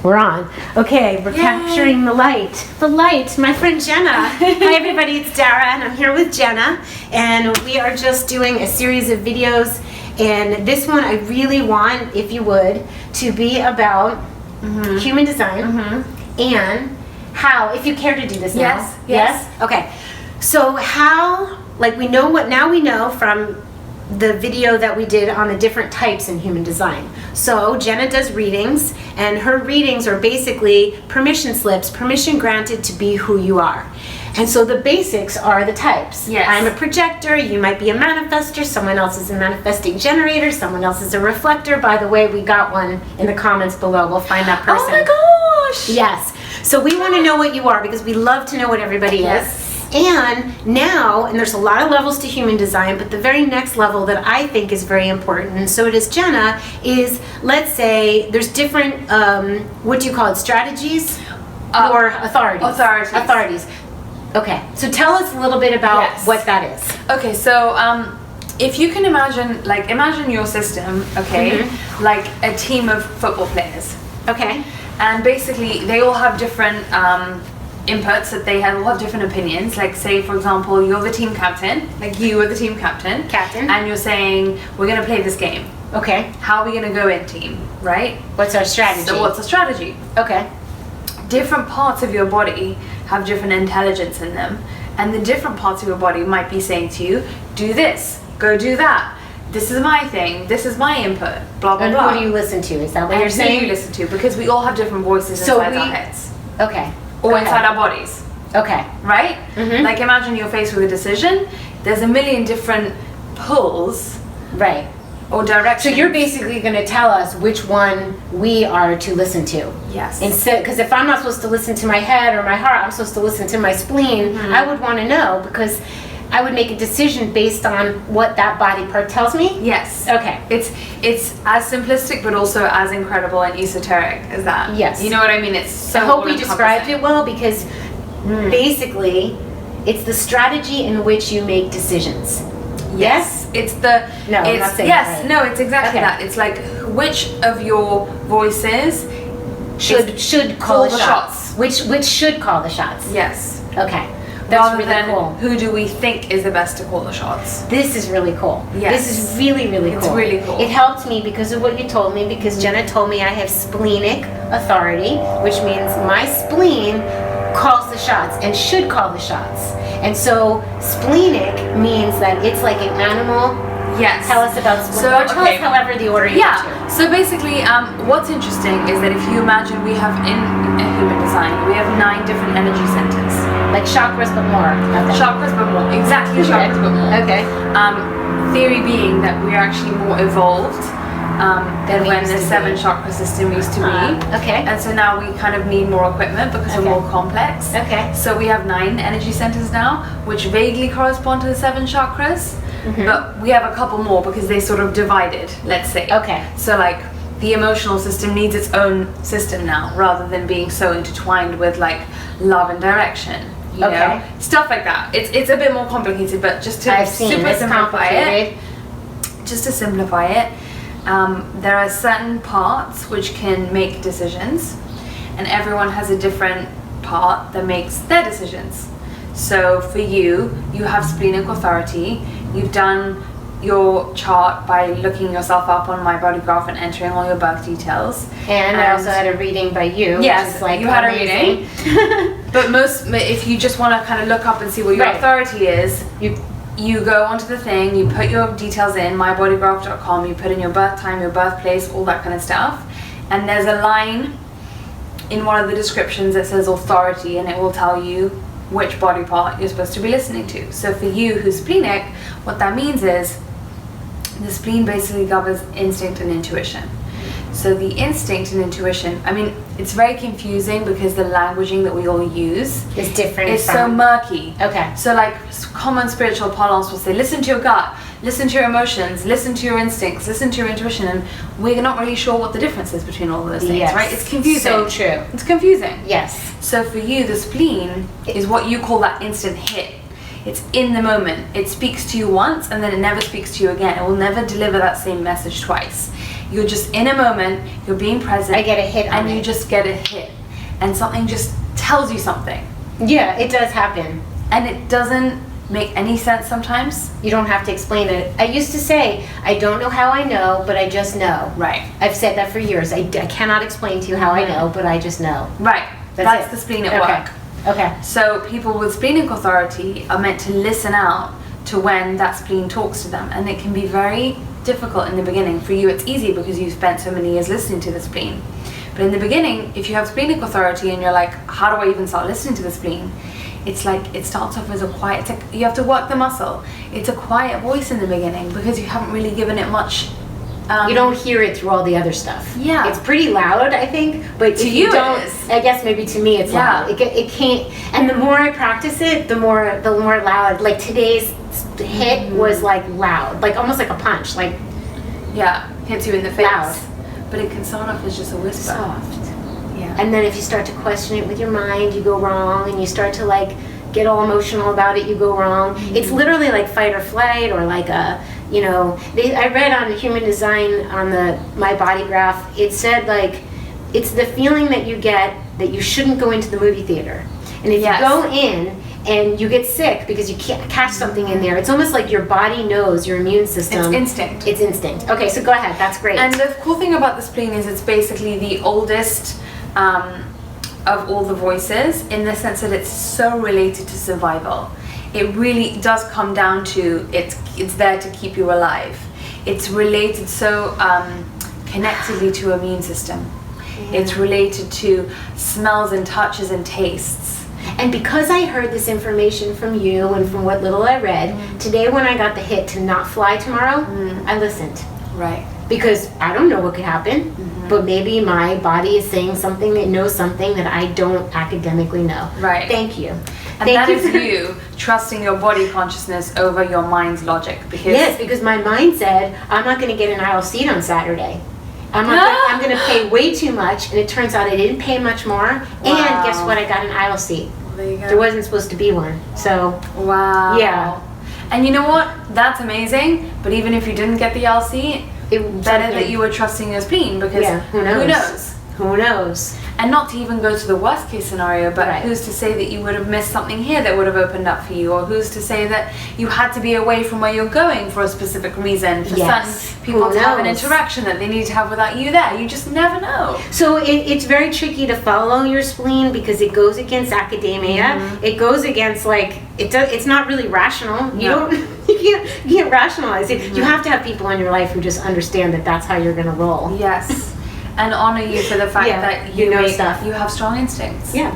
We're on. Okay, we're capturing the light. The light, my friend Jenna. Hi everybody, it's Dara and I'm here with Jenna and we are just doing a series of videos, and this one I really want, if you would, to be about human design and how, if you care to do this now. Yes? Okay. So how, like we know what, now we know from the video that we did on the different types in human design. So Jenna does readings, and her readings are basically permission slips, permission granted to be who you are. And so the basics are the types. Yes. I'm a projector, you might be a manifestor, someone else is a manifesting generator, someone else is a reflector. By the way, we got one in the comments below. We'll find that person. Oh my gosh! Yes. So we want to know what you are because we love to know what everybody is. And now, and there's a lot of levels to human design, but the very next level that I think is very important, and so does Jenna, is, let's say there's different, what do you call it, strategies or authorities? Authorities. Okay, so tell us a little bit about what that is. Okay, so if you can imagine your system, okay, like a team of football players. Okay. And basically they all have different inputs, that they all have different opinions. Like, say for example, you're the team captain, like you are the team captain, and you're saying we're going to play this game. Okay. How are we going to go in team, right? What's our strategy? So what's the strategy? Okay. Different parts of your body have different intelligence in them, and the different parts of your body might be saying to you, do this, go do that, this is my thing, this is my input, blah blah blah. And who do you listen to? Is that what you're saying? Who do you listen to? Because we all have different voices inside our heads. Okay. Or inside our bodies. Okay. Right? Like, imagine you're faced with a decision. There's a million different pulls. Right. Or directions. So you're basically going to tell us which one we are to listen to. Yes. Because if I'm not supposed to listen to my head or my heart, I'm supposed to listen to my spleen. I would want to know, because I would make a decision based on what that body part tells me. Yes. Okay. It's as simplistic but also as incredible and esoteric as that. Yes. You know what I mean? It's so I hope we described it well, because basically it's the strategy in which you make decisions. Yes? It's the... No, I'm not saying yes, that right. no, it's exactly that. It's like, which of your voices should call the shots. Which should call the shots. Yes. Okay. That's Rather really than cool. who do we think is the best to call the shots. This is really cool. Yes. This is really, really cool. It's really cool. It helped me because of what you told me, because Jenna told me I have splenic authority, which means my spleen calls the shots and should call the shots. And so splenic means that it's like an animal. Yes. Tell us about spleen. Or tell us however the order you want to. So basically, what's interesting is that if you imagine we have in human design, we have 9 different energy centers. Like chakras but more. Okay. Chakras but more. Exactly, chakras but more. Okay. Theory being that we're actually more evolved than when the 7 chakra system used to be. Okay. And so now we kind of need more equipment because we're more complex. Okay. So we have 9 energy centers now, which vaguely correspond to the 7 chakras. But we have a couple more because they sort of divided, let's say. Okay. So like the emotional system needs its own system now, rather than being so intertwined with like love and direction. You know? Stuff like that. It's a bit more complicated, but just to super simplify it. Just to simplify it, there are certain parts which can make decisions, and everyone has a different part that makes their decisions. So for you, you have splenic authority. You've done your chart by looking yourself up on My Body Graph and entering all your birth details. And I also had a reading by you. Yes, which is like you had a reading. But if you just want to kind of look up and see what your authority is, you go onto the thing, you put your details in, mybodygraph.com, you put in your birth time, your birthplace, all that kind of stuff. And there's a line in one of the descriptions that says authority, and it will tell you which body part you're supposed to be listening to. So for you who's splenic, what that means is the spleen basically governs instinct and intuition. So the instinct and intuition, I mean, it's very confusing because the languaging that we all use is different. It's so murky. Okay. So like common spiritual parlance will say, listen to your gut, listen to your emotions, listen to your instincts, listen to your intuition, and we're not really sure what the difference is between all of those things, right? It's confusing. So true. It's confusing. Yes. So for you, the spleen is what you call that instant hit. It's in the moment. It speaks to you once and then it never speaks to you again. It will never deliver that same message twice. You're just in a moment, you're being present. I get a hit on and it. you just get a hit. And something just tells you something. Yeah, it does happen. And it doesn't make any sense sometimes. You don't have to explain it. I used to say, I don't know how I know, but I just know. Right. I've said that for years. I cannot explain to you how I know, but I just know. Right. That's it. the spleen at work. Okay. So people with splenic authority are meant to listen out to when that spleen talks to them. And it can be very difficult in the beginning. For you, it's easy because you've spent so many years listening to the spleen. But in the beginning, if you have splenic authority and you're like, how do I even start listening to the spleen? It's like, it starts off as a quiet, you have to work the muscle. It's a quiet voice in the beginning because you haven't really given it much. You don't hear it through all the other stuff. Yeah. It's pretty loud, I think, but to if you don't, it is. I guess maybe to me it's loud. It can't, and the more I practice it, the more loud. Like today's hit was like loud, like almost like a punch, like hits you in the face. Loud. But it can start off as just a whisper. soft. Yeah. And then if you start to question it with your mind, you go wrong, and you start to like get all emotional about it, you go wrong. It's literally like fight or flight, or like a, you know, I read on Human Design on the My Body Graph, it said like, it's the feeling that you get that you shouldn't go into the movie theater. And if you go in and you get sick because you can't catch something in there, it's almost like your body knows, your immune system. It's instinct. It's instinct. Okay, so go ahead, that's great. And the cool thing about the spleen is it's basically the oldest of all the voices, in the sense that it's so related to survival. It really does come down to it's there to keep you alive. It's related so connectedly to immune system. It's related to smells and touches and tastes. And because I heard this information from you and from what little I read, today when I got the hit to not fly tomorrow, I listened. Right. Because I don't know what could happen, but maybe my body is saying something, it knows something that I don't academically know. Right. Thank you. And that is you trusting your body consciousness over your mind's logic. Because yes, because my mind said, I'm not going to get an aisle seat on Saturday. I'm going to pay way too much, and it turns out I didn't pay much more. And guess what? I got an aisle seat. There you go. There wasn't supposed to be one. So, wow. Yeah. And you know what? That's amazing. But even if you didn't get the L seat, better that you were trusting your spleen, because who knows? Who knows? Who knows? And not to even go to the worst case scenario, but Right. who's to say that you would have missed something here that would have opened up for you, or who's to say that you had to be away from where you're going for a specific reason, for certain people Who to have an knows? interaction that they need to have without you there. You just never know. So it's very tricky to follow your spleen because it goes against academia. It goes against it's not really rational. You don't you can't rationalize it. You have to have people in your life who just understand that that's how you're going to roll. Yes. And honor you for the fact that you know stuff. You have strong instincts. Yeah.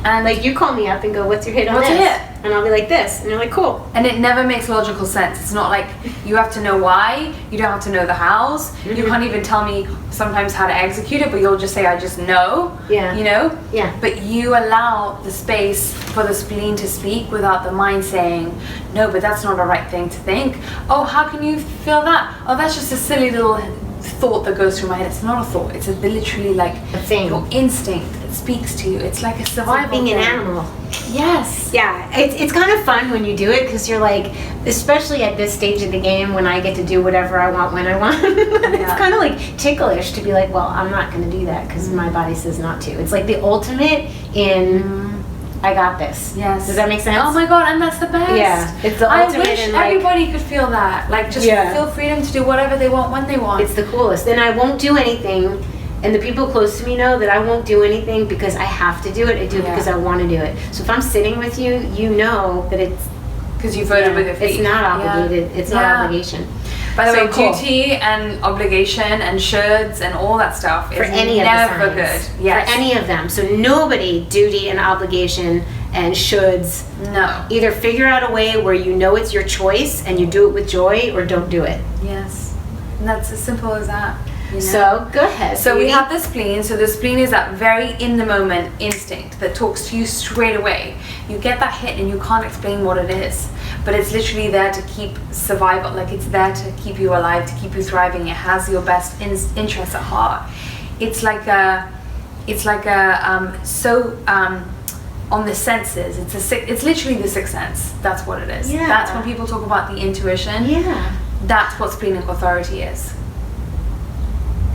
And Like you call me up and go, "What's your hit on What's this?" your hit? And I'll be like this, and you're like, "Cool." And it never makes logical sense. It's not like you have to know why, you don't have to know the hows. You can't even tell me sometimes how to execute it, but you'll just say, I just know. Yeah. You know? Yeah. But you allow the space for the spleen to speak without the mind saying, no, but that's not a right thing to think. Oh, how can you feel that? Oh, that's just a silly little thought that goes through my head. It's not a thought. It's literally like A thing. your instinct that speaks to you. It's like a survival Being an thing. animal. Yes. Yeah, it's kind of fun when you do it because you're like, especially at this stage of the game when I get to do whatever I want when I want. It's kind of like ticklish to be like, well, I'm not going to do that because my body says not to. It's like the ultimate in, I got this. Yes. Does that make sense? Oh my god, and that's the best. Yeah, it's the I ultimate wish in, like- everybody could feel that. Like, just feel freedom to do whatever they want when they want. It's the coolest. And I won't do anything. And the people close to me know that I won't do anything because I have to do it. I do it because I want to do it. So if I'm sitting with you, you know that it's because you voted with your feet. It's not obligated. It's not obligation. By the So way, cool. duty and obligation and shoulds and all that stuff is For any of never the signs. good. Yes. For any of them. So nobody, duty and obligation and shoulds. No. Either figure out a way where you know it's your choice and you do it with joy, or don't do it. Yes. And that's as simple as that. You know? So go ahead. So we Beauty. have the spleen. So the spleen is that very in the moment instinct that talks to you straight away. You get that hit and you can't explain what it is, but it's literally there to keep survival. Like, it's there to keep you alive, to keep you thriving. It has your best interests at heart. It's like a on the senses. It's literally the sixth sense. That's what it is. Yeah. That's when people talk about the intuition. Yeah. That's what splenic authority is.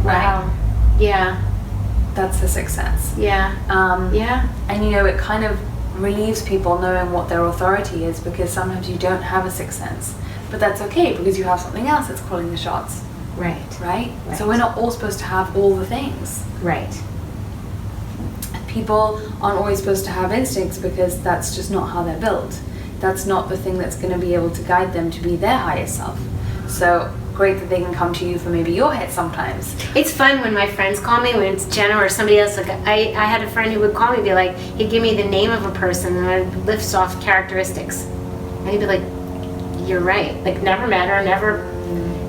Wow. Yeah. That's the sixth sense. Yeah. Yeah. And you know, it kind of relieves people knowing what their authority is, because sometimes you don't have a sixth sense. But that's okay, because you have something else that's calling the shots. Right. Right? So we're not all supposed to have all the things. Right. People aren't always supposed to have instincts, because that's just not how they're built. That's not the thing that's going to be able to guide them to be their highest self. So great that they can come to you for maybe your hit sometimes. It's fun when my friends call me, when it's Jenna or somebody else. Like I had a friend who would call me, be like, he'd give me the name of a person and I'd list off characteristics. And he'd be like, you're right. Like, never met her, never.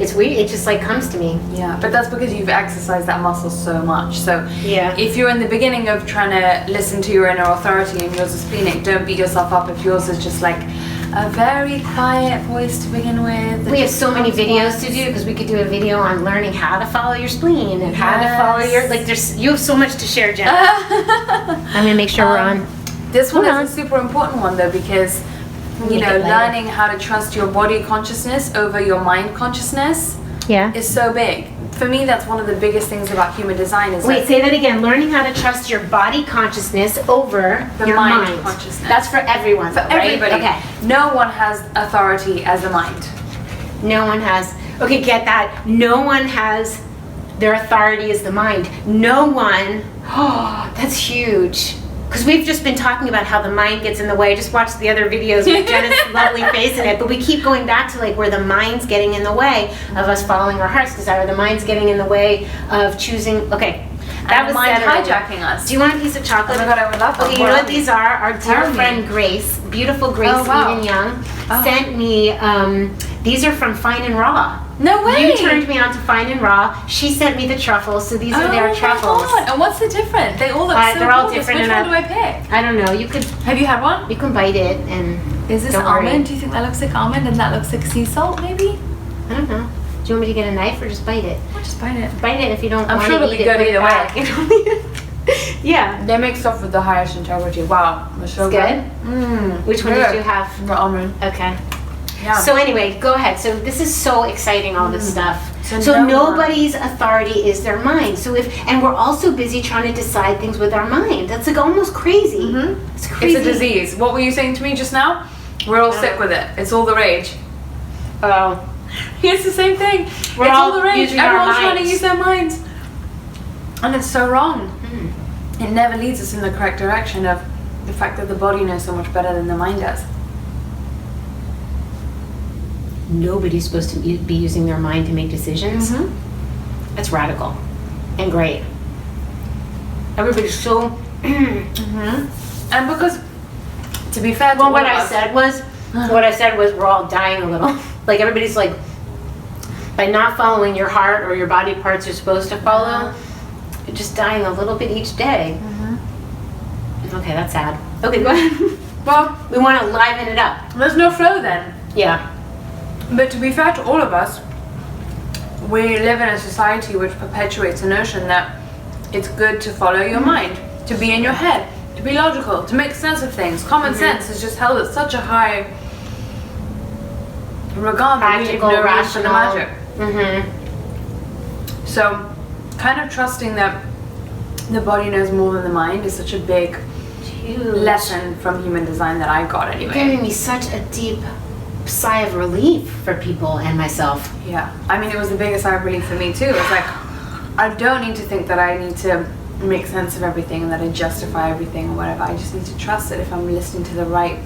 It's weird. It just like comes to me. Yeah, but that's because you've exercised that muscle so much. So yeah, if you're in the beginning of trying to listen to your inner authority and yours is splenic, don't beat yourself up if yours is just like a very quiet voice to begin with. We have so many videos to do, because we could do a video on learning how to follow your spleen and how to follow your, like, you have so much to share, Jenna. I'm gonna make sure we're on. This one is a super important one though, because you know, learning how to trust your body consciousness over your mind consciousness is so big. For me, that's one of the biggest things about human design. Is wait, say that again. Learning how to trust your body consciousness over your mind consciousness. That's for everyone. For everybody. Okay. No one has authority as the mind. No one has. Okay, get that. No one has their authority as the mind. No one. Oh, that's huge. Because we've just been talking about how the mind gets in the way. I just watched the other videos with Jenna's lovely face in it, but we keep going back to like where the mind's getting in the way of us following our hearts, because either the mind's getting in the way of choosing. Okay, that was mind hijacking us. Do you want a piece of chocolate? Oh my god, I would love that. Okay, you know what these are? Our dear friend Grace, beautiful Grace Eden Young, sent me. These are from Fine and Raw. No way! You turned me on to Fine and Raw. She sent me the truffles, so these are their truffles. God. And what's the difference? They all look so they're all gorgeous. different. Which one do I pick? I don't know. You could. Have you had one? You can bite it and. Is this almond? Do you think that looks like almond and that looks like sea salt? Maybe. I don't know. Do you want me to get a knife or just bite it? I'll just bite it. Bite it if you don't. I'm sure it'll be good either way. Yeah. They make stuff with the highest integrity. Wow, it's so good. Which one did you have? The almond. Okay. Yeah. So anyway, go ahead. So this is so exciting, all this stuff. So nobody's authority is their mind. So and we're also busy trying to decide things with our mind. That's like almost crazy. It's crazy. It's a disease. What were you saying to me just now? We're all sick with it. It's all the rage. Oh. It's the same thing. We're it's all all the rage. using our Everyone's trying to minds. use their minds. And it's so wrong. It never leads us in the correct direction of the fact that the body knows so much better than the mind does. Nobody's supposed to be using their mind to make decisions. That's radical and great. Everybody's so. And because, to be fair, what I said was we're all dying a little. Like everybody's like, by not following your heart or your body parts you're supposed to follow, you're just dying a little bit each day. Okay, that's sad. Okay, go ahead. Well, we want to liven it up. There's no flow then. Yeah. But to be fair to all of us, we live in a society which perpetuates the notion that it's good to follow your mind, to be in your head, to be logical, to make sense of things. Common sense is just held at such a high regard that we have no reason to magic. So, kind of trusting that the body knows more than the mind is such a big lesson from human design that I got anyway. You're giving me such a deep sigh of relief for people and myself. Yeah, I mean, it was the biggest sigh of relief for me too. It's like, I don't need to think that I need to make sense of everything and that I justify everything or whatever. I just need to trust that if I'm listening to the right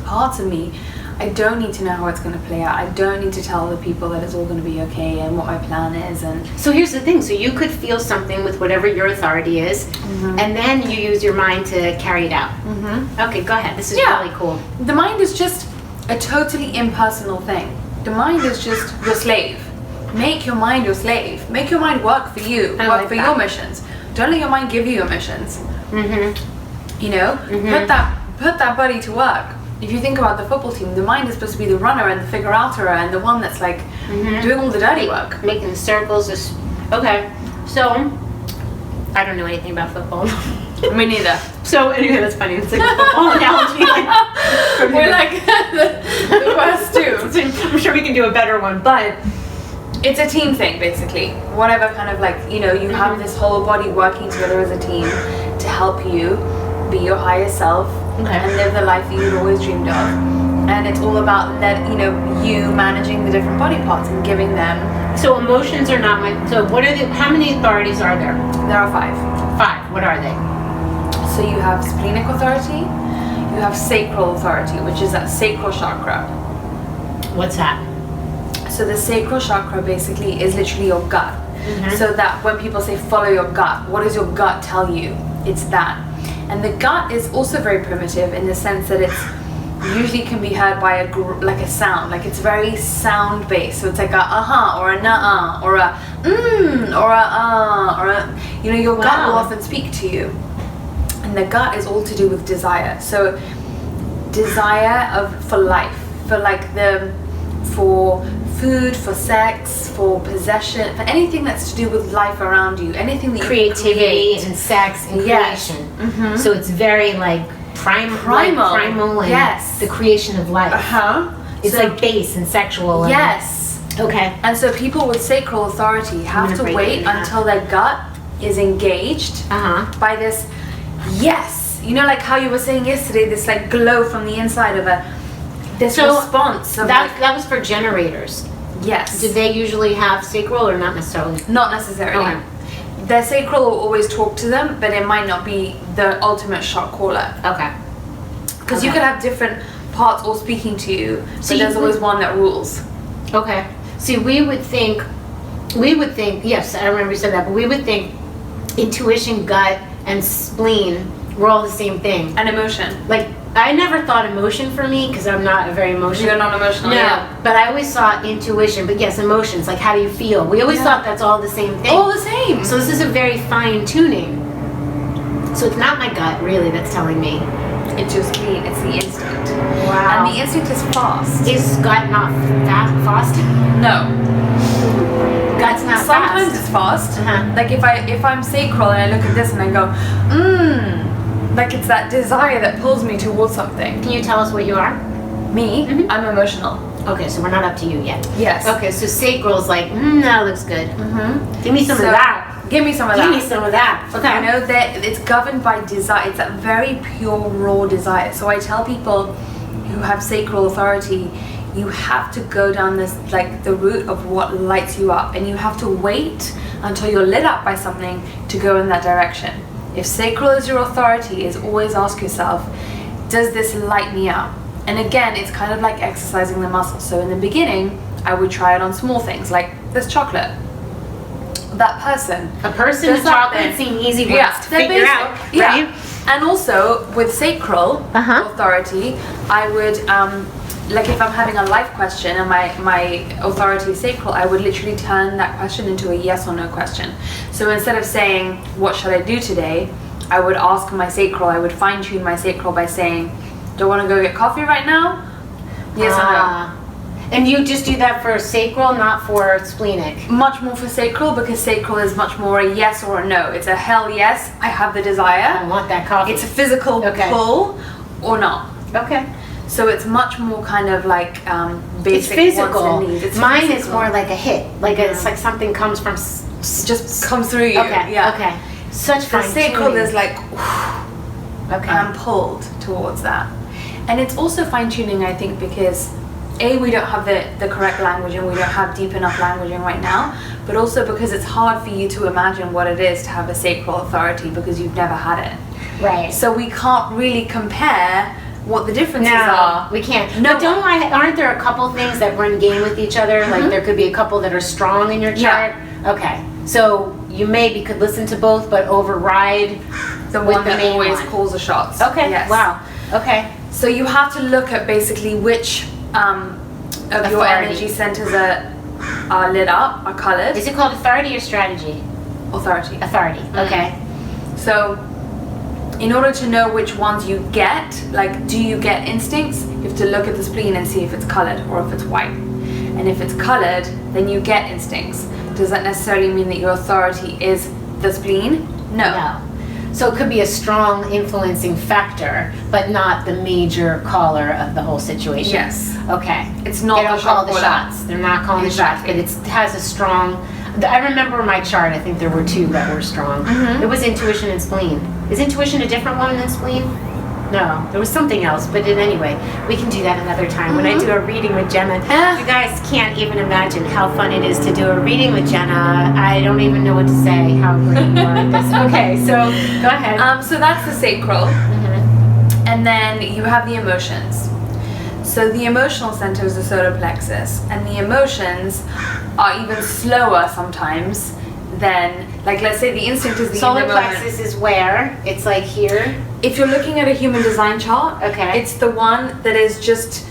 parts of me, I don't need to know how it's going to play out. I don't need to tell the people that it's all going to be okay and what my plan is. And so here's the thing. So you could feel something with whatever your authority is, and then you use your mind to carry it out. Okay, go ahead. This is really cool. The mind is just a totally impersonal thing. The mind is just your slave. Make your mind your slave. Make your mind work for you. Work for your missions. Don't let your mind give you your missions. You know, put that body to work. If you think about the football team, the mind is supposed to be the runner and the figure-outer and the one that's like doing all the dirty work. Making the circles. Okay, so I don't know anything about football. Me neither. So anyway, that's funny. It's like a football analogy. We're like the worst too. I'm sure we can do a better one, but It's a team thing, basically. Whatever kind of like, you know, you have this whole body working together as a team to help you be your highest self and live the life that you'd always dreamed of. And it's all about you managing the different body parts and giving them. So emotions are not so what are how many authorities are there? There are 5. 5. What are they? So you have splenic authority, you have sacral authority, which is that sacral chakra. What's that? So the sacral chakra basically is literally your gut. So that when people say follow your gut, what does your gut tell you? It's that. And the gut is also very primitive in the sense that it's usually can be heard by a sound, like it's very sound based. So it's like a or a na or a or a or a, you know, your gut will often speak to you. And the gut is all to do with desire. So desire for life, for food, for sex, for possession, for anything that's to do with life around you, anything that creativity and sex and creation. So it's very like primal and the creation of life. It's so, like base and sexual. Okay. And so people with sacral authority have to wait until their gut is engaged by this you know, like how you were saying yesterday, this like glow from the inside of this response of that was for generators. Yes. Did they usually have sacral or not necessarily? Not necessarily. Okay. Their sacral will always talk to them, but it might not be the ultimate shot caller. Okay. Because you could have different parts all speaking to you, but there's always one that rules. Okay. See, we would think, yes, I remember you said that, but we would think intuition, gut, and spleen were all the same thing. And emotion. Like, I never thought emotion for me because I'm not a very emotional. You're not emotional. No, but I always saw intuition. But yes, emotions. Like, how do you feel? We always thought that's all the same thing. All the same. So this is a very fine tuning. So it's not my gut really that's telling me. It's your spleen. It's the instinct. Wow. And the instinct is fast. Is gut not fast? No. Gut's not Sometimes fast. it's fast. Like if I'm sacral and I look at this and I go, like it's that desire that pulls me towards something. Can you tell us what you are? Me? I'm emotional. Okay, so we're not up to you yet. Yes. Okay, so sacral's like, that looks good. Give me some of that. Give me some of that. Give me some of that. Okay. You know, that it's governed by desire. It's that very pure, raw desire. So I tell people who have sacral authority, you have to go down this, like the route of what lights you up, and you have to wait until you're lit up by something to go in that direction. If sacral is your authority, is always ask yourself, does this light me up? And again, it's kind of like exercising the muscle. So in the beginning, I would try it on small things, like this chocolate. That person. A person with chocolate seem easy ones to figure out, right? And also, with sacral authority, I would, like if I'm having a life question and my authority is sacral, I would literally turn that question into a yes or no question. So instead of saying, what should I do today? I would ask my sacral, I would fine tune my sacral by saying, do I want to go get coffee right now? Yes or no? And you just do that for sacral, not for splenic? Much more for sacral, because sacral is much more a yes or a no. It's a hell yes, I have the desire. I want that coffee. It's a physical pull or not. Okay. So it's much more kind of like basic it's physical. wants and needs. It's Mine physical. is more like a hit. Like it's like something comes from... just comes through you. Okay, okay. Such fine sacral tuning. is like... I'm pulled towards that. And it's also fine tuning, I think, because we don't have the correct language and we don't have deep enough languaging right now, but also because it's hard for you to imagine what it is to have a sacral authority because you've never had it. Right. So we can't really compare what the differences are. We can't. No. But aren't there a couple things that run game with each other? Like there could be a couple that are strong in your chart? Yeah. Okay. So you maybe could listen to both but override the one that always calls the shots. Okay. Yes. Wow. Okay. So you have to look at basically which of your energy centers are lit up, are colored. Is it called authority or strategy? Authority. Authority. Okay. So in order to know which ones you get, like do you get instincts, you have to look at the spleen and see if it's colored or if it's white. And if it's colored, then you get instincts. Does that necessarily mean that your authority is the spleen? No. So it could be a strong influencing factor, but not the major caller of the whole situation. Yes. Okay. It's not they don't the call the caller. shots. They're not calling the shots, but it has a strong. I remember my chart. I think there were 2 that were strong. It was intuition and spleen. Is intuition a different one than spleen? No, there was something else. But anyway, we can do that another time when I do a reading with Jenna. You guys can't even imagine how fun it is to do a reading with Jenna. I don't even know what to say. How great you are at this. Okay, so go ahead. So that's the sacral, and then you have the emotions. So the emotional center is the solar plexus, and the emotions are even slower sometimes than, like, let's say the instinct is the Solar plexus is where? It's like here? If you're looking at a human design chart, Okay. it's the one that is just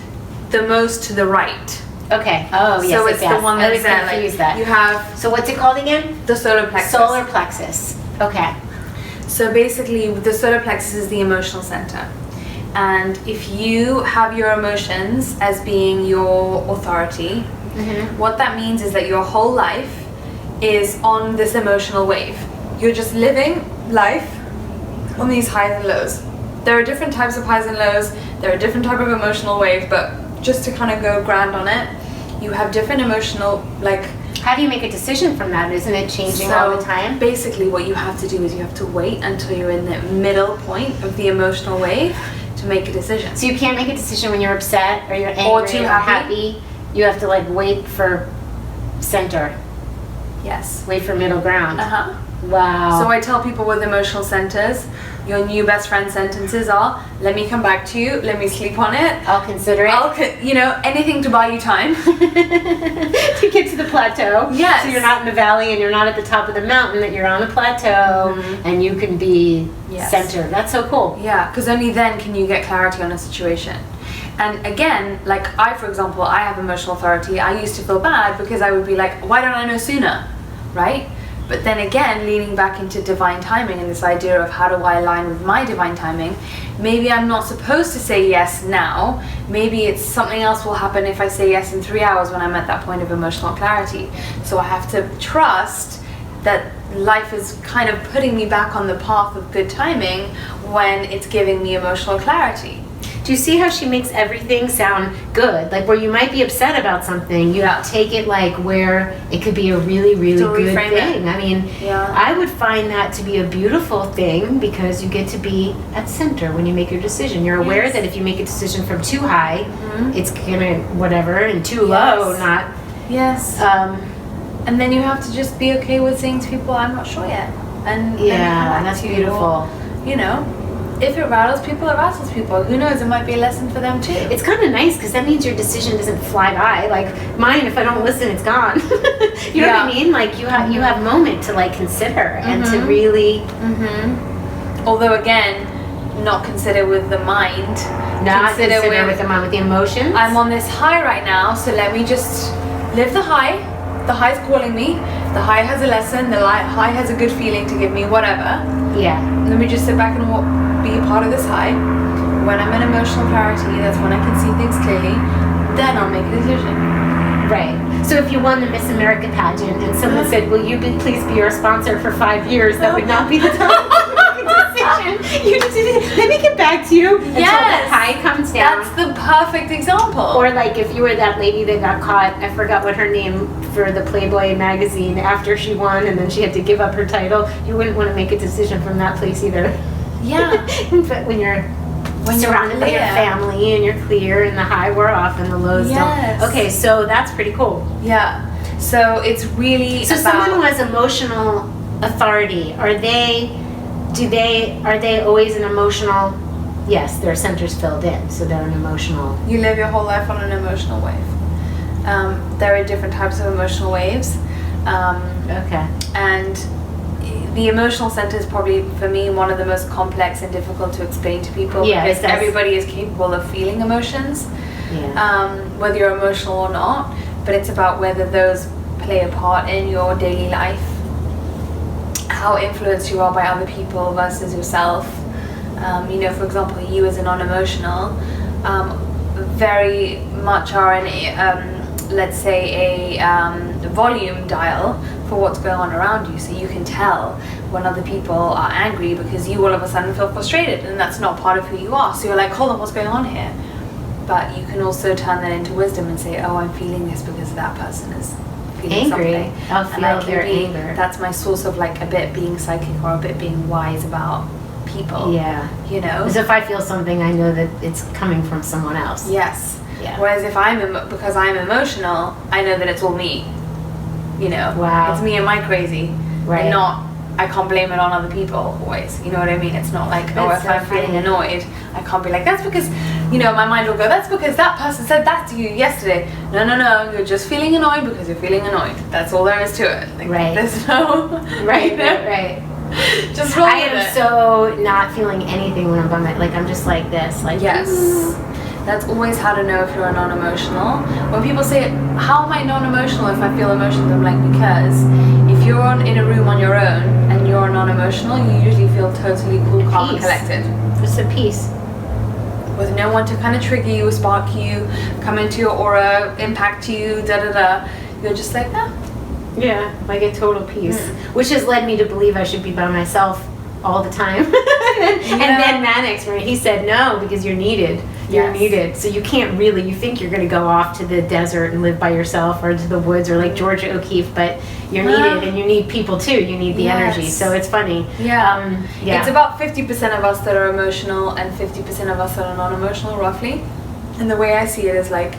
the most to the right. Okay. Oh, yes. So it's the one I always that's there. confuse Like, that. you have So what's it called again? the solar plexus. Solar plexus. Okay. So basically, the solar plexus is the emotional center. And if you have your emotions as being your authority, what that means is that your whole life is on this emotional wave. You're just living life on these highs and lows. There are different types of highs and lows. There are different type of emotional waves, but just to kind of go grand on it, you have different emotional, like... How do you make a decision from that? Isn't it changing all the time? Basically, what you have to do is you have to wait until you're in the middle point of the emotional wave to make a decision. So you can't make a decision when you're upset or you're angry Or too happy. You have to like wait for center, Yes. wait for middle ground. Uh-huh. Wow. So I tell people with emotional centers, your new best friend sentences are, let me come back to you, let me sleep on it. I'll consider it. You know, anything to buy you time. To get to the plateau. Yes. So you're not in the valley and you're not at the top of the mountain, that you're on a plateau and you can be centered. That's so cool. Yeah, because only then can you get clarity on a situation. And again, like for example, I have emotional authority. I used to feel bad because I would be like, why don't I know sooner, right? But then again, leaning back into divine timing and this idea of how do I align with my divine timing, maybe I'm not supposed to say yes now. Maybe it's something else will happen if I say yes in 3 hours when I'm at that point of emotional clarity. So I have to trust that life is kind of putting me back on the path of good timing when it's giving me emotional clarity. Do you see how she makes everything sound good? Like where you might be upset about something, you take it like where it could be a really, really good thing. I mean, I would find that to be a beautiful thing because you get to be at center when you make your decision. You're aware that if you make a decision from too high, it's gonna whatever, and too low, not. Yes. And then you have to just be okay with saying to people, I'm not sure yet. And that's beautiful. You know. If it rattles people, it rattles people. Who knows? It might be a lesson for them too. It's kind of nice because that means your decision doesn't fly by. Like mine, if I don't listen, it's gone. You know what I mean? Like you have a moment to like consider and to really. Although again, not consider with the mind. Not consider with the mind, with the emotions. I'm on this high right now, so let me just live the high. The high's calling me. The high has a lesson. The high has a good feeling to give me, whatever. Yeah. Let me just sit back and be a part of this high. When I'm in emotional clarity, that's when I can see things clearly. Then I'll make a decision. Right. So if you won the Miss America pageant and someone said, will you please be our sponsor for 5 years, that would not be the time to make a decision. You just let me get back to you until the high comes down. That's the perfect example. Or like if you were that lady that got caught, I forgot what her name, for the Playboy magazine after she won and then she had to give up her title, you wouldn't want to make a decision from that place either. Yeah. But when you're surrounded by your family and you're clear and the high wore off and the lows don't. Okay, so that's pretty cool. Yeah. So it's really so someone who has emotional authority, are they always an emotional? Yes, their center's filled in, so they're an emotional. You live your whole life on an emotional wave. There are different types of emotional waves. Okay. And the emotional center is probably, for me, one of the most complex and difficult to explain to people because everybody is capable of feeling emotions, whether you're emotional or not, but it's about whether those play a part in your daily life, how influenced you are by other people versus yourself. You know, for example, you as a non-emotional very much are in let's say a volume dial for what's going on around you. So you can tell when other people are angry because you all of a sudden feel frustrated, and that's not part of who you are. So you're like, hold on, what's going on here? But you can also turn that into wisdom and say, oh, I'm feeling this because that person is feeling angry. something. I'll feel their anger. That's my source of like a bit being psychic or a bit being wise about people. Yeah. You know? Because if I feel something, I know that it's coming from someone else. Yes. Yeah. Whereas if because I'm emotional, I know that it's all me. You know? Wow. It's me and my crazy. Right. And not, I can't blame it on other people always. You know what I mean? It's not like, oh, if so I'm feeling funny. annoyed, I can't be like, that's because, you know, my mind will go, that's because that person said that to you yesterday. No, no, no, you're just feeling annoyed because you're feeling annoyed. That's all there is to it. Like, right. There's no... Right, you know? right. Just roll I with am it. so not feeling anything when I'm by my, like, I'm just like this. Like, Yes. That's always how to know if you're a non-emotional. When people say, how am I non-emotional if I feel emotions? I'm like, because if you're in a room on your own and you're non-emotional, you usually feel totally cool, calm, and Peace. collected. just a piece. With no one to kind of trigger you, spark you, come into your aura, impact you, da-da-da. You're just like, ah. Yeah, like a total peace. Which has led me to believe I should be by myself all the time. And then Mannix, right, he said no, because you're needed. You're Yes. needed. So you can't really, you think you're going to go off to the desert and live by yourself or to the woods or like Georgia O'Keeffe, but you're needed and you need people too. You need the energy. So it's funny. Yeah. Yeah. It's about 50% of us that are emotional and 50% of us that are non-emotional, roughly. And the way I see it is like,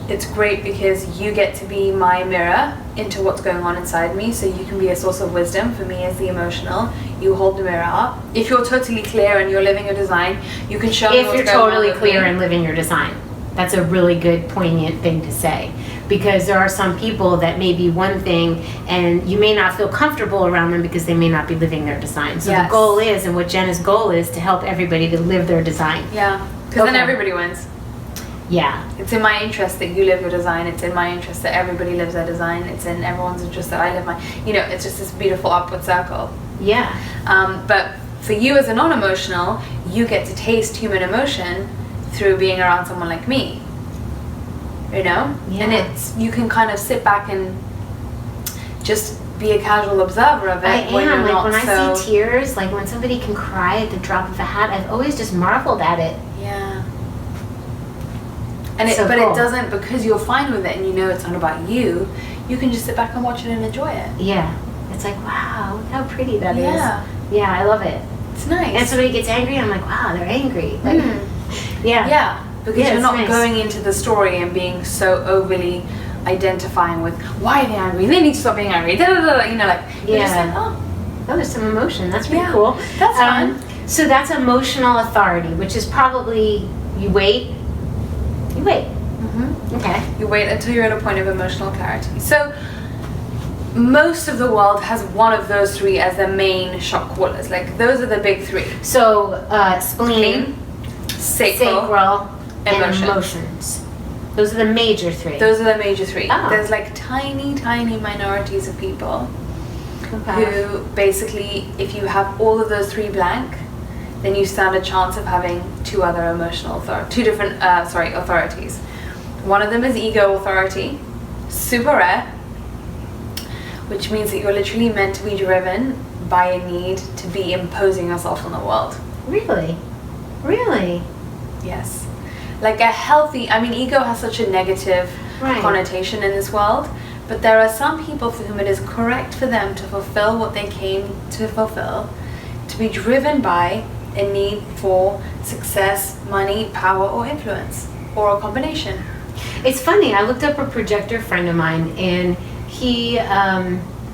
it's great because you get to be my mirror into what's going on inside me, so you can be a source of wisdom for me as the emotional. You hold the mirror up. If you're totally clear and you're living your design, you can show me If what's you're going on totally with clear me. and living your design. That's a really good, poignant thing to say. Because there are some people that may be one thing and you may not feel comfortable around them because they may not be living their design. So the Yes. goal is, and what Jenna's goal is, to help everybody to live their design. Yeah, because then Okay. everybody wins. Yeah. It's in my interest that you live your design. It's in my interest that everybody lives their design. It's in everyone's interest that I live mine. You know, it's just this beautiful upward circle. Yeah. But for you as a non-emotional, you get to taste human emotion through being around someone like me. You know? Yeah. And it's, you can kind of sit back and just be a casual observer of it. I when am. you're Like not when I so, see tears, like when somebody can cry at the drop of a hat, I've always just marveled at it. Yeah. And So but cool. it doesn't, because you're fine with it and you know it's not about you, you can just sit back and watch it and enjoy it. Yeah. It's like, wow, look how pretty that is. Yeah. Yeah, I love it. It's nice. And somebody gets angry, I'm like, wow, they're angry. Like, yeah. Yeah, because Yeah, you're it's not nice. going into the story and being so overly identifying with why are they angry? They need to stop being angry. Da, da, da, da, you know, like you're just Yeah. like, oh, Oh, there's some emotion. That's pretty Yeah, cool. that's fun. So that's emotional authority, which is probably, you wait. You wait. Okay. you wait until you're at a point of emotional clarity. So most of the world has one of those three as their main shock callers. Like those are the big three: So spleen, sacral, sacral, and emotion. emotions. Those are the major three. Those are the major three. Oh. There's like tiny, tiny minorities of people Okay. who basically, if you have all of those three blank, then you stand a chance of having two different authorities. One of them is ego authority, super rare, which means that you're literally meant to be driven by a need to be imposing yourself on the world. Really? Really? Yes. Like a healthy, I mean, ego has such a negative Right. connotation in this world, but there are some people for whom it is correct for them to fulfill what they came to fulfill, to be driven by a need for success, money, power, or influence, or a combination. It's funny, I looked up a projector friend of mine, and he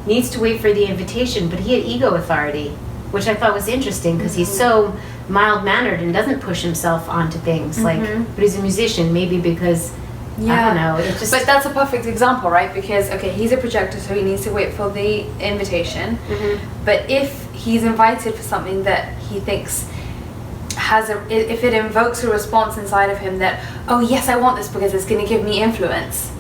needs to wait for the invitation, but he had ego authority, which I thought was interesting because he's so mild-mannered and doesn't push himself onto things. Like, but he's a musician, maybe because, I don't know, it just... But that's a perfect example, right? Because, okay, he's a projector, so he needs to wait for the invitation. But if he's invited for something that he thinks if it invokes a response inside of him that, oh yes, I want this because it's going to give me influence,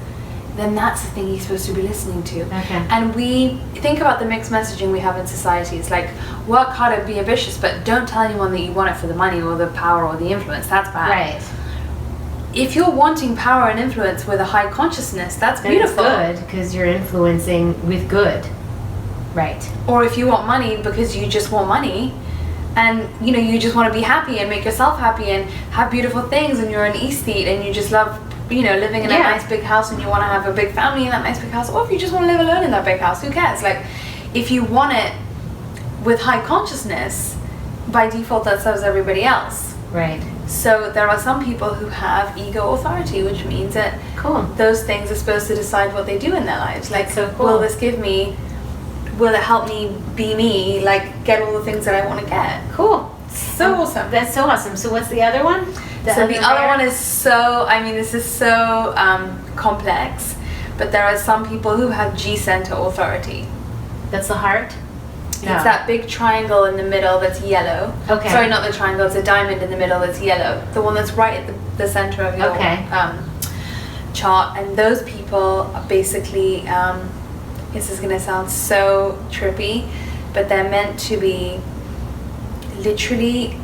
then that's the thing he's supposed to be listening to. Okay. And we think about the mixed messaging we have in society. It's like, work harder, be ambitious, but don't tell anyone that you want it for the money or the power or the influence. That's bad. Right. If you're wanting power and influence with a high consciousness, that's Then beautiful. it's good, because you're influencing with good. Right. Or if you want money because you just want money, and you know, you just want to be happy and make yourself happy and have beautiful things, and you're an aesthete and you just love, you know, living in a nice big house, and you want to have a big family in that nice big house, or if you just want to live alone in that big house, who cares? Like, if you want it with high consciousness, by default that serves everybody else. Right. So there are some people who have ego authority, which means that those things are supposed to decide what they do in their lives. Like, so cool. Will this give me, will it help me be me, like get all the things that I want to get? Cool. So awesome. That's so awesome. So what's the other one? The other one is so, I mean, this is so complex, but there are some people who have G-center authority. That's the heart? It's that big triangle in the middle that's yellow. Okay. Sorry, not the triangle, it's a diamond in the middle that's yellow. The one that's right at the center of your chart. And those people are basically, this is going to sound so trippy, but they're meant to be literally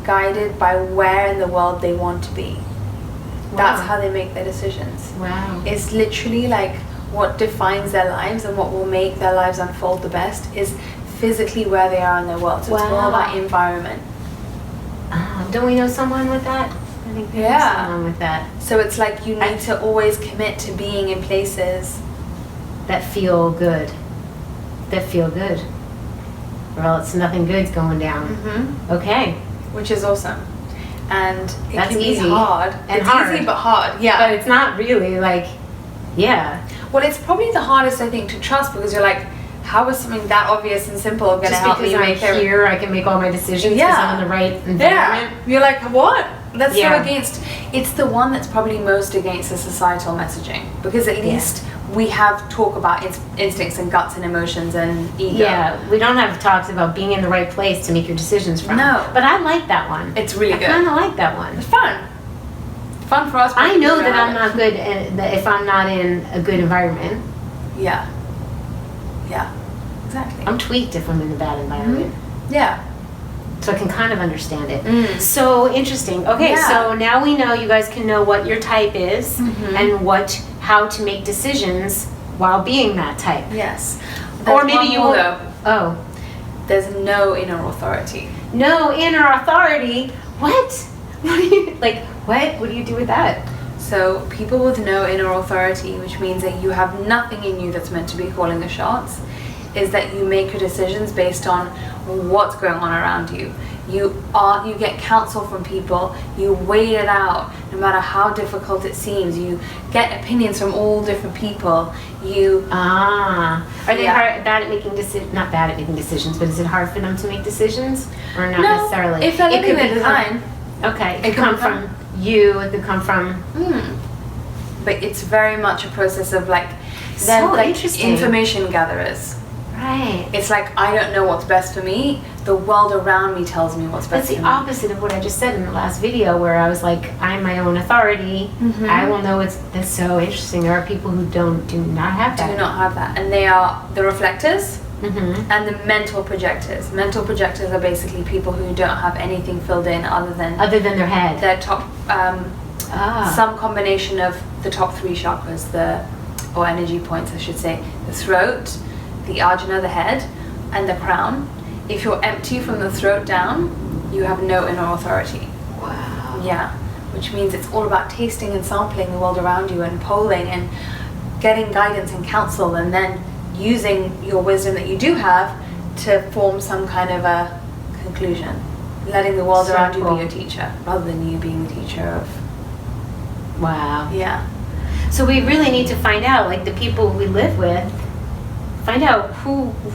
guided by where in the world they want to be. Wow. That's how they make their decisions. Wow. It's literally like what defines their lives and what will make their lives unfold the best is physically where they are in their world. So it's all about environment. Don't we know someone with that? I think we know someone with that. So it's like you need to always commit to being in places that feel good. That feel good. Or else nothing good's going down. Mm-hmm. Okay. Which is awesome. And it That's can easy. be hard. And it's hard. easy but hard. Yeah. But it's not really like, Well, it's probably the hardest, I think, to trust, because you're like, how is something that obvious and simple going to help me make I'm here, I can make all my decisions because I'm in the right environment. Yeah. You're like, what? That's so Yeah. against. It's the one that's probably most against the societal messaging, because at least we have talk about instincts and guts and emotions and ego. Yeah, we don't have talks about being in the right place to make your decisions from. No. But I like that one. It's really good. I kind of like that one. It's fun. Fun for us. I know that I'm not good if I'm not in a good environment. Yeah. Yeah. Exactly. I'm tweaked if I'm in a bad environment. Mm-hmm. Yeah. So I can kind of understand it. Mm. So interesting. Okay, so now we know, you guys can know what your type is and how to make decisions while being that type. Yes. Or maybe you will. Oh. There's no inner authority. No inner authority? What? What do you, like, what? What do you do with that? So people with no inner authority, which means that you have nothing in you that's meant to be calling the shots, is that you make your decisions based on what's going on around you. You get counsel from people, you weigh it out, no matter how difficult it seems. You get opinions from all different people. Are they bad at making decisions? Not bad at making decisions, but is it hard for them to make decisions? Or not necessarily? If they're looking at design. Okay, it could come from you, it could come from... But it's very much a process of like, interesting. Information gatherers. Right. It's like, I don't know what's best for me. The world around me tells me what's best for me. That's the opposite of what I just said in the last video, where I was like, I'm my own authority. I will know that's so interesting. There are people who do not have that. Do not have that. And they are the reflectors and the mental projectors. Mental projectors are basically people who don't have anything filled in other than their head. Their top, some combination of the top 3 chakras, or energy points, I should say. The throat, the ajna, the head, and the crown. If you're empty from the throat down, you have no inner authority. Wow. Yeah, which means it's all about tasting and sampling the world around you and polling and getting guidance and counsel, and then using your wisdom that you do have to form some kind of a conclusion. Letting the world around you be your teacher, rather than you being the teacher of... Wow. Yeah. So we really need to find out, like, the people we live with, find out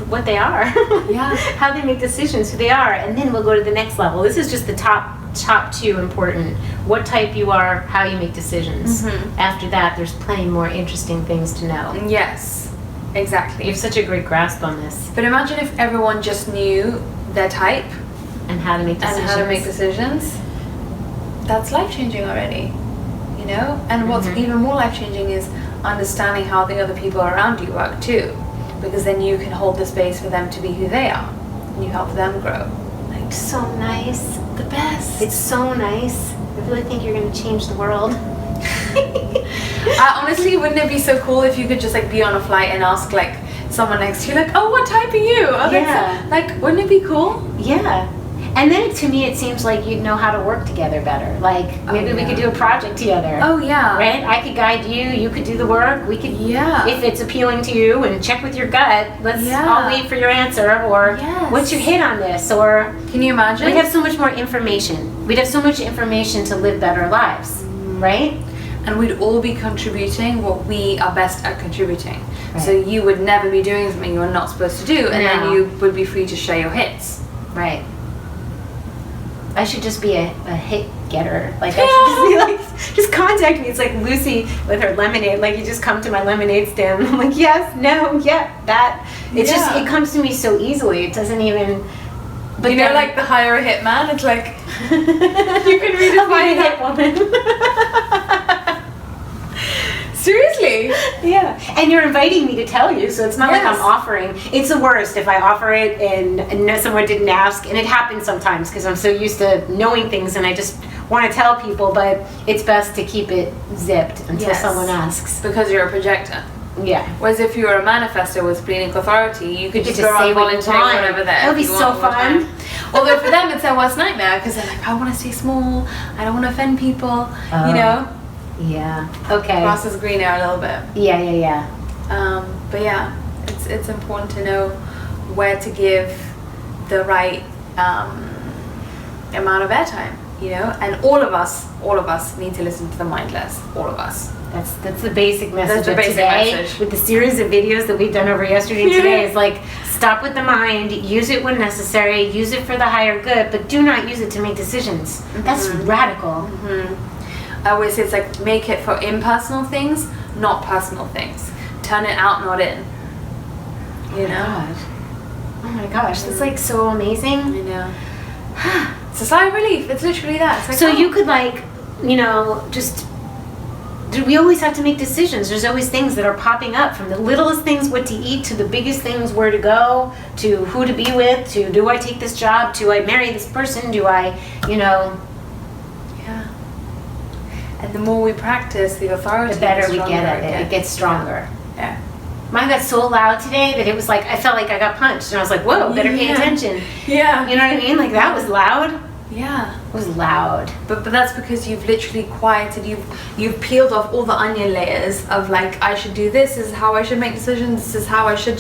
what they are, how they make decisions, who they are, and then we'll go to the next level. This is just the top 2 important. What type you are, how you make decisions. After that, there's plenty more interesting things to know. Yes, exactly. You have such a great grasp on this. But imagine if everyone just knew their type and how to make decisions. That's life-changing already, you know? And what's even more life-changing is understanding how the other people around you work too. Because then you can hold the space for them to be who they are, and you help them grow. Like, so nice. The best. It's so nice. I really think you're going to change the world. Honestly, wouldn't it be so cool if you could just like be on a flight and ask like someone next to you, like, oh, what type are you? Oh, Yeah. like, wouldn't it be cool? Yeah. And then to me, it seems like you'd know how to work together better. Like maybe we could do a project together. Oh yeah. Right? I could guide you. You could do the work. We could, if it's appealing to you, and check with your gut. I'll wait for your answer. Or what's your hit on this? Or can you imagine? We'd have so much more information. We'd have so much information to live better lives, right? And we'd all be contributing what we are best at contributing. Right. So you would never be doing something you're not supposed to do, and then you would be free to share your hits. Right. I should just be a hit getter. Like I should just be like, just contact me. It's like Lucy with her lemonade. Like you just come to my lemonade stand. I'm like, yes, no, yeah, that. It's just, it comes to me so easily. It doesn't even. But you know, like the hire a hit man. It's like you can redefine a hit woman. Seriously? Yeah. And you're inviting me to tell you, so it's not like I'm offering. It's the worst if I offer it and someone didn't ask, and it happens sometimes because I'm so used to knowing things and I just want to tell people, but it's best to keep it zipped until someone asks. Because you're a projector. Yeah. Whereas if you were a manifestor with splenic authority, you could just go around say volunteering whatever that would be so fun. Although for them it's their worst nightmare because they're like, I want to stay small, I don't want to offend people, you know? Yeah. Okay. Grass is greener a little bit. Yeah. But yeah, it's important to know where to give the right amount of airtime, you know. And all of us need to listen to the mindless. All of us. That's the basic message That's the of today. With the series of videos that we've done over yesterday and today, is like, stop with the mind, use it when necessary, use it for the higher good, but do not use it to make decisions. That's radical. I always say it's like, make it for impersonal things, not personal things. Turn it out, not in. You know? Oh my gosh, that's like so amazing. I know. It's a sigh of relief. It's literally that. It's like, so you could like, you know, just, we always have to make decisions. There's always things that are popping up, from the littlest things, what to eat, to the biggest things, where to go, to who to be with, to do I take this job, do I marry this person, do I, you know. And the more we practice the authority, the better we get at it. It gets stronger. Yeah. Mine got so loud today that it was like, I felt like I got punched. And I was like, whoa, better pay attention. Yeah. You know what I mean? Like, that was loud. Yeah. It was loud. But that's because you've literally quieted, you've peeled off all the onion layers of like, I should do this, this is how I should make decisions, this is how I should.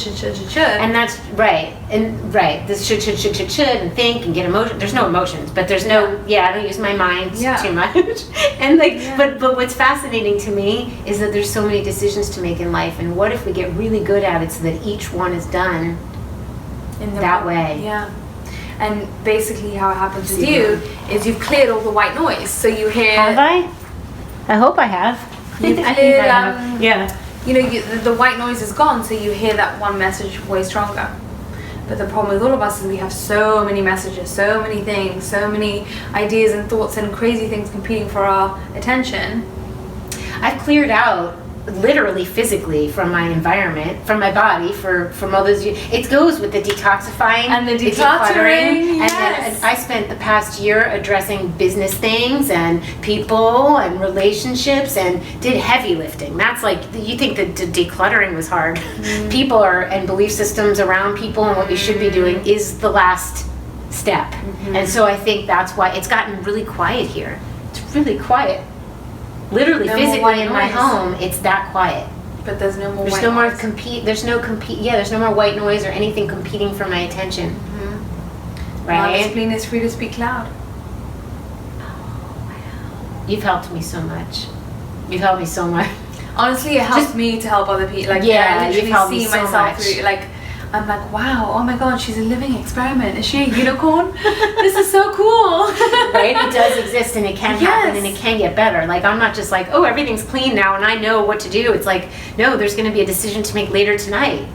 And that's right. And right. This should, and think and get emotion. There's no emotions, but there's no, I don't use my mind too much. And like, but what's fascinating to me is that there's so many decisions to make in life. And what if we get really good at it so that each one is done in that way? Yeah. And basically how it happens with you is you've cleared all the white noise. So you hear... Have I? I hope I have. You've cleared, yeah. You know, the white noise is gone, so you hear that one message way stronger. But the problem with all of us is we have so many messages, so many things, so many ideas and thoughts and crazy things competing for our attention. I've cleared out, literally physically, from my environment, from my body, from all those. It goes with the detoxifying and the decluttering. Yes. And then I spent the past year addressing business things and people and relationships and did heavy lifting. That's like, you think that decluttering was hard. People and belief systems around people and what we should be doing is the last step. And so I think that's why it's gotten really quiet here. It's really quiet. Literally, physically in my home, it's that quiet. But there's no more. There's no more compete. There's no compete. Yeah, there's no more white noise or anything competing for my attention. Right? Now the spleen is free to speak loud. Oh, wow. You've helped me so much. You've helped me so much. Honestly, it helps me to help other people. Like, I literally see myself through. Like, I'm like, wow, oh my god, she's a living experiment. Is she a unicorn? This is so cool. Right? It does exist and it can happen and it can get better. Like, I'm not just like, oh, everything's clean now and I know what to do. It's like, no, there's going to be a decision to make later tonight.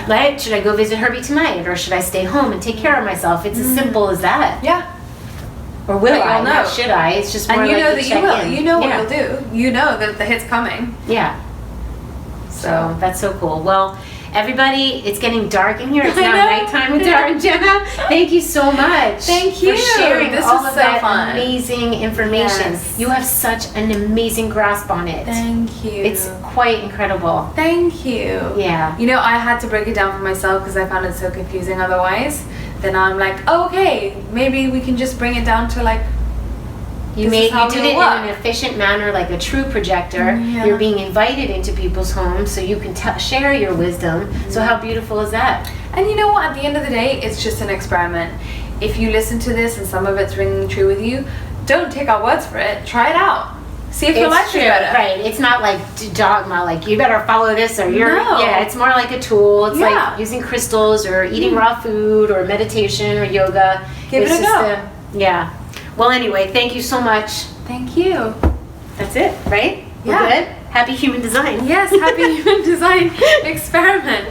Like, should I go visit Herbie tonight or should I stay home and take care of myself? It's as simple as that. Yeah. Or will I? Not should I? It's just more and you like know that you will. In. You know what you'll do. You know that the hit's coming. Yeah. So that's so cool. Well, Everybody, it's getting dark in here. It's now I know. nighttime with Dara and Jenna. Thank you so much. Thank you. For sharing This all was of so that fun. amazing information. Yes. You have such an amazing grasp on it. Thank you. It's quite incredible. Thank you. Yeah. You know, I had to break it down for myself because I found it so confusing otherwise. Then I'm like, oh, okay, maybe we can just bring it down to like, You this is how did it'll it in work. an efficient manner, like a true projector. Yeah. You're being invited into people's homes so you can share your wisdom. So how beautiful is that? And you know what? At the end of the day, it's just an experiment. If you listen to this and some of it's ringing true with you, don't take our words for it. Try it out. See if you like it better. Right. It's not like dogma, like you better follow this or you're. No. Yeah, it's more like a tool. It's Yeah. like using crystals or eating raw food or meditation or yoga. Give It's it a just go. yeah. Well, anyway, thank you so much. Thank you. That's it, right? Yeah. We're good? Happy human design. Yes, happy human design experiment.